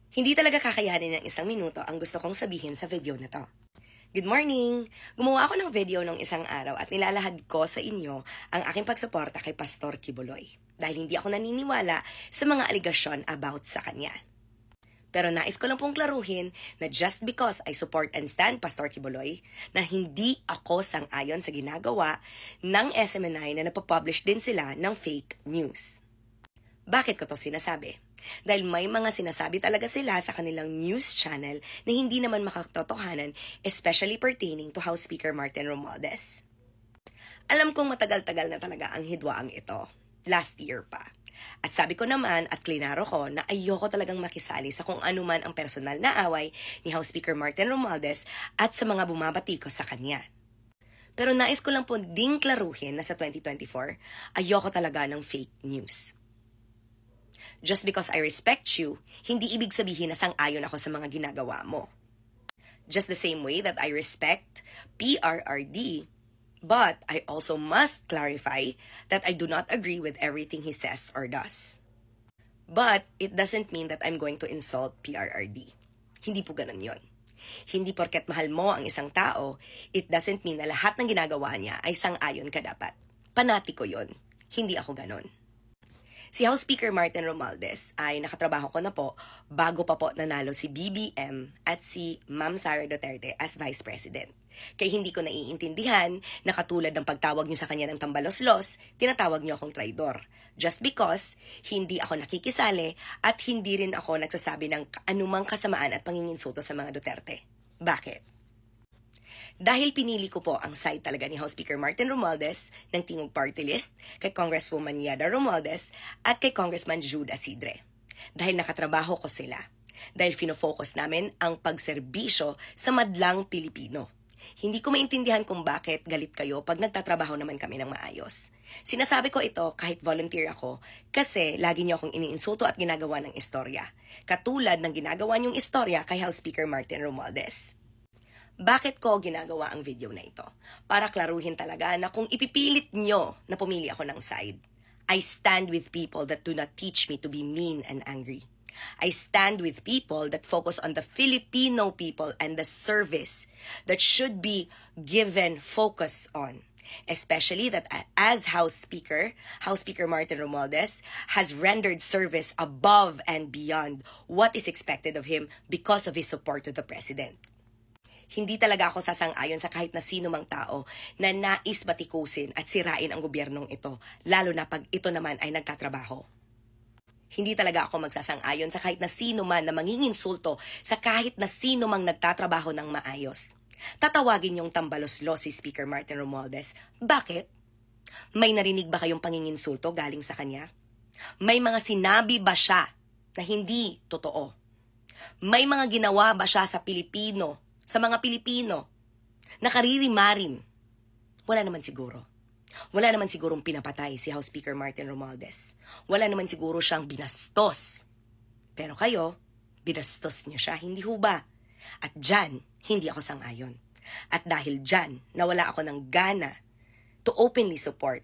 Hindi talaga kakayanin ng isang minuto ang gusto kong sabihin sa video na to. Good morning! Gumawa ako ng video nung isang araw at nilalahad ko sa inyo ang aking pagsuporta kay Pastor Kibuloy dahil hindi ako naniniwala sa mga aligasyon about sa kanya. Pero nais ko lang pong klaruhin na just because I support and stand Pastor Kibuloy, na hindi ako sang-ayon sa ginagawa ng SMNI na napapublish din sila ng fake news. Bakit ko to sinasabi? Dahil may mga sinasabi talaga sila sa kanilang news channel na hindi naman makatotohanan, especially pertaining to House Speaker Martin Romualdez. Alam kong matagal-tagal na talaga ang hidwaang ito, last year pa. At sabi ko naman at klinaro ko na ayoko talagang makisali sa kung ano man ang personal na away ni House Speaker Martin Romualdez at sa mga bumabati ko sa kanya. Pero nais ko lang po ding klaruhin na sa 2024, ayoko talaga ng fake news. Just because I respect you, hindi ibig sabihin na sang-ayon ako sa mga ginagawa mo. Just the same way that I respect PRRD, but I also must clarify that I do not agree with everything he says or does. But it doesn't mean that I'm going to insult PRRD. Hindi po ganun yon. Hindi porket mahal mo ang isang tao, it doesn't mean na lahat ng ginagawa niya ay sang-ayon ka dapat. Panatiko yon. Hindi ako ganun. Si House Speaker Martin Romualdez ay nakatrabaho ko na po bago pa po nanalo si BBM at si Ma'am Sara Duterte as Vice President. Kaya hindi ko naiintindihan na katulad ng pagtawag niyo sa kanya ng tambalos-los, tinatawag niyo akong traidor. Just because hindi ako nakikisali at hindi rin ako nagsasabi ng anumang kasamaan at panginginsulto sa mga Duterte. Bakit? Dahil pinili ko po ang side talaga ni House Speaker Martin Romualdez ng Tingog Party List, kay Congresswoman Yada Romualdez at kay Congressman Jude Asidre. Dahil nakatrabaho ko sila. Dahil fino-focus namin ang pagserbisyo sa madlang Pilipino. Hindi ko maintindihan kung bakit galit kayo pag nagtatrabaho naman kami ng maayos. Sinasabi ko ito kahit volunteer ako kasi lagi niyo akong iniinsulto at ginagawa ng istorya. Katulad ng ginagawa niyong istorya kay House Speaker Martin Romualdez. Bakit ko ginagawa ang video na ito? Para klaruhin talaga na kung ipipilit nyo na pumili ako ng side, I stand with people that do not teach me to be mean and angry. I stand with people that focus on the Filipino people and the service that should be given focus on. Especially that as House Speaker Martin Romualdez has rendered service above and beyond what is expected of him because of his support to the President. Hindi talaga ako sasang-ayon sa kahit na sino mang tao na nais batikusin at sirain ang gobyernong ito, lalo na pag ito naman ay nagtatrabaho. Hindi talaga ako magsasang-ayon sa kahit na sino man na manginginsulto sa kahit na sino mang nagtatrabaho ng maayos. Tatawagin yung tambalos-los si Speaker Martin Romualdez. Bakit? May narinig ba kayong panginginsulto galing sa kanya? May mga sinabi ba siya na hindi totoo? May mga ginawa ba siya sa Pilipino? Sa mga Pilipino, nakaririmarim. Wala naman siguro. Wala naman sigurong pinapatay si House Speaker Martin Romualdez. Wala naman siguro siyang binastos. Pero kayo, binastos niyo siya, hindi ho ba? At dyan, hindi ako sang-ayon. At dahil dyan, nawala ako ng gana to openly support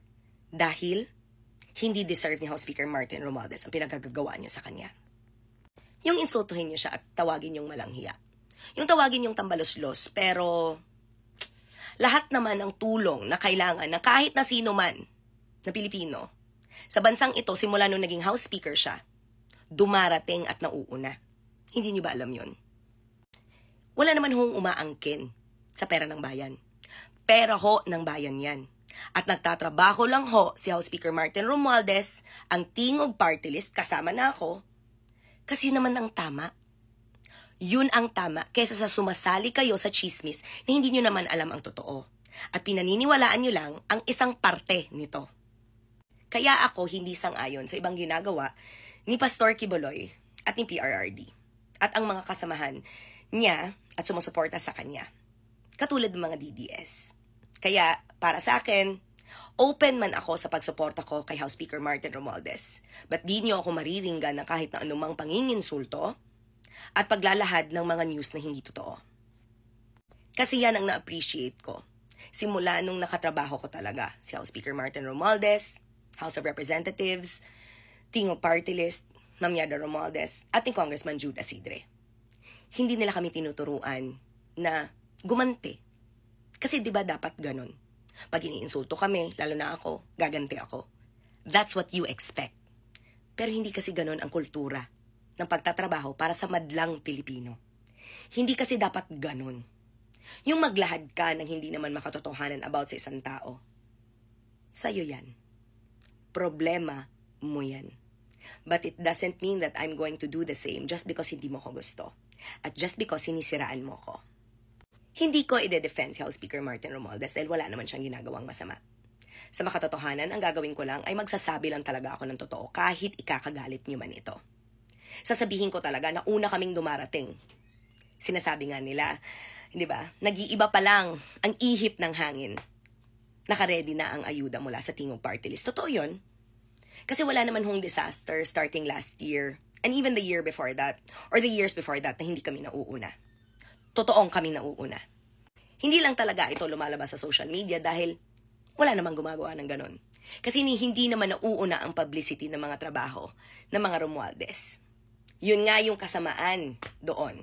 dahil hindi deserve ni House Speaker Martin Romualdez ang pinagagagawa niyo sa kanya. Yung insultuhin niyo siya at tawagin yung malanghiya. Yung tawagin yung tambalos-los, pero lahat naman ng tulong na kailangan na kahit na sino man na Pilipino, sa bansang ito, simula nung naging House Speaker siya, dumarating at nauuna. Hindi niyo ba alam yun? Wala naman hong umaangkin sa pera ng bayan. Pera ho ng bayan yan. At nagtatrabaho lang ho si House Speaker Martin Romualdez, ang Tingog Party List, kasama na ako, kasi yun naman ang tama. Yun ang tama kaysa sa sumasali kayo sa chismis na hindi nyo naman alam ang totoo. At pinaniniwalaan nyo lang ang isang parte nito. Kaya ako hindi sang-ayon sa ibang ginagawa ni Pastor Kibuloy at ni PRRD at ang mga kasamahan niya at sumusuporta sa kanya. Katulad ng mga DDS. Kaya para sa akin, open man ako sa pagsuporta ko kay House Speaker Martin Romualdez. But di nyo ako mariringgan ng kahit na anumang panginginsulto at paglalahad ng mga news na hindi totoo. Kasi yan ang na-appreciate ko. Simula nung nakatrabaho ko talaga si House Speaker Martin Romualdez, House of Representatives, Tingog Party List, Ma'am Yada Romualdez, at ni Congressman Jude Asidre. Hindi nila kami tinuturuan na gumante. Kasi di ba dapat ganun? Pag iniinsulto kami, lalo na ako, gaganti ako. That's what you expect. Pero hindi kasi ganun ang kultura ng pagtatrabaho para sa madlang Pilipino. Hindi kasi dapat ganun. Yung maglahad ka ng hindi naman makatotohanan about sa isang tao. Sa'yo yan. Problema mo yan. But it doesn't mean that I'm going to do the same just because hindi mo ko gusto. At just because sinisiraan mo ko. Hindi ko ide-defend si House Speaker Martin Romualdez dahil wala naman siyang ginagawang masama. Sa makatotohanan, ang gagawin ko lang ay magsasabi lang talaga ako ng totoo kahit ikakagalit niyo man ito. Sasabihin ko talaga na una kaming dumarating. Sinasabi nga nila, di ba, nag-iiba pa lang ang ihip ng hangin. Naka-ready na ang ayuda mula sa Tingog Party List. Totoo yun. Kasi wala naman hong disaster starting last year and even the year before that or the years before that na hindi kami nauuna. Totoong kami nauuna. Hindi lang talaga ito lumalabas sa social media dahil wala namang gumagawa ng ganon. Kasi hindi naman nauuna ang publicity ng mga trabaho ng mga Romualdez. Yun nga yung kasamaan doon.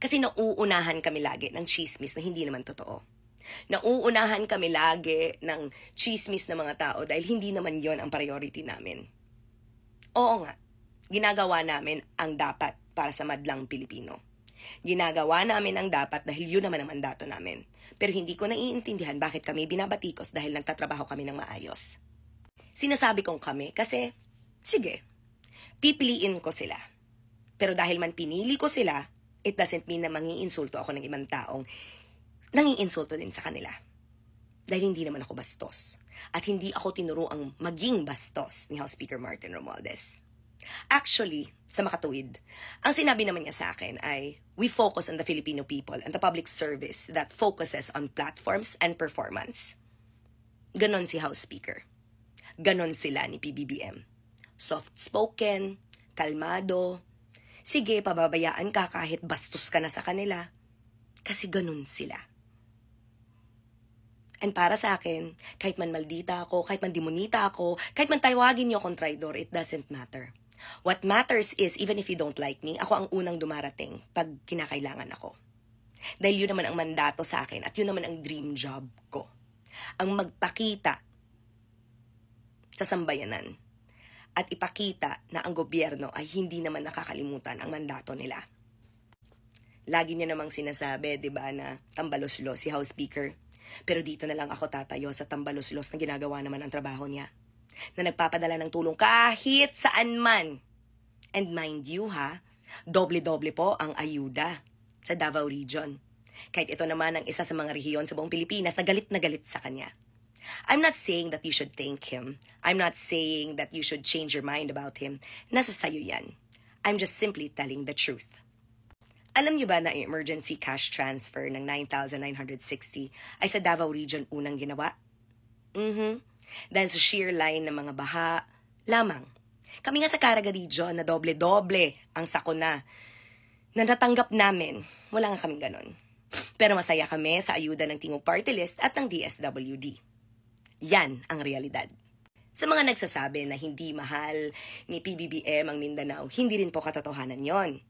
Kasi nauunahan kami lagi ng chismis na hindi naman totoo. Nauunahan kami lagi ng chismis ng mga tao dahil hindi naman yon ang priority namin. Oo nga, ginagawa namin ang dapat para sa madlang Pilipino. Ginagawa namin ang dapat dahil yun naman ang mandato namin. Pero hindi ko naiintindihan bakit kami binabatikos dahil nagtatrabaho kami ng maayos. Sinasabi kong kami kasi, sige, pipiliin ko sila. Pero dahil man pinili ko sila, it doesn't mean na mangiinsulto ako ng ibang taong nangiinsulto din sa kanila. Dahil hindi naman ako bastos. At hindi ako tinuruang maging bastos ni House Speaker Martin Romualdez. Actually, sa makatuwid, ang sinabi naman niya sa akin ay, we focus on the Filipino people and the public service that focuses on platforms and performance. Ganon si House Speaker. Ganon sila ni PBBM. Soft-spoken, kalmado. Sige, pababayaan ka kahit bastos ka na sa kanila. Kasi ganon sila. And para sa akin, kahit man maldita ako, kahit man demonita ako, kahit man tawagin niyo akong traidor, it doesn't matter. What matters is, even if you don't like me, ako ang unang dumarating pag kinakailangan ako. Dahil yun naman ang mandato sa akin at yun naman ang dream job ko. Ang magpakita sa sambayanan at ipakita na ang gobyerno ay hindi naman nakakalimutan ang mandato nila. Lagi niya namang sinasabi, di ba, na tambalos-los si House Speaker. Pero dito na lang ako tatayo sa tambalos-los na ginagawa naman ang trabaho niya. Na nagpapadala ng tulong kahit saan man. And mind you ha, doble-doble po ang ayuda sa Davao Region. Kahit ito naman ang isa sa mga rehiyon sa buong Pilipinas na galit sa kanya. I'm not saying that you should thank him. I'm not saying that you should change your mind about him. Nasa sayo yan. I'm just simply telling the truth. Alam niyo ba na emergency cash transfer ng 9,960 ay sa Davao Region unang ginawa? Dahil sa sheer line ng mga baha lamang. Kami nga sa Caraga Region na doble-doble ang sako na natanggap namin. Wala nga kaming ganon. Pero masaya kami sa ayuda ng Tingog Party List at ng DSWD. Yan ang realidad. Sa mga nagsasabi na hindi mahal ni PBBM ang Mindanao, hindi rin po katotohanan yon.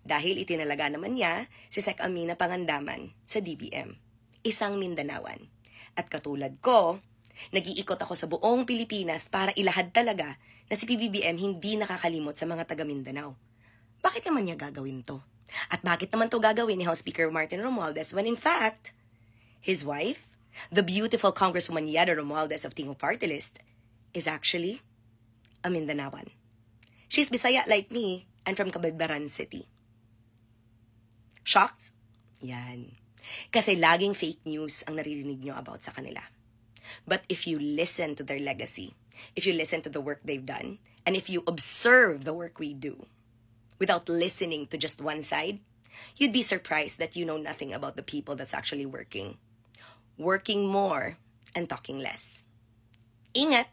Dahil itinalaga naman niya si Sec Amina Pangandaman sa DBM, isang Mindanawan. At katulad ko, nag-iikot ako sa buong Pilipinas para ilahad talaga na si PBBM hindi nakakalimot sa mga taga Mindanao. Bakit naman niya gagawin to? At bakit naman to gagawin ni House Speaker Martin Romualdez when in fact, his wife, the beautiful Congresswoman Yada Romualdez of Tingog Party List, is actually a Mindanawan. She's Bisaya like me and from Cabadbaran City. Shocked? Yan. Kasi laging fake news ang naririnig nyo about sa kanila. But if you listen to their legacy, if you listen to the work they've done, and if you observe the work we do, without listening to just one side, you'd be surprised that you know nothing about the people that's actually working. Working more and talking less. Ingat!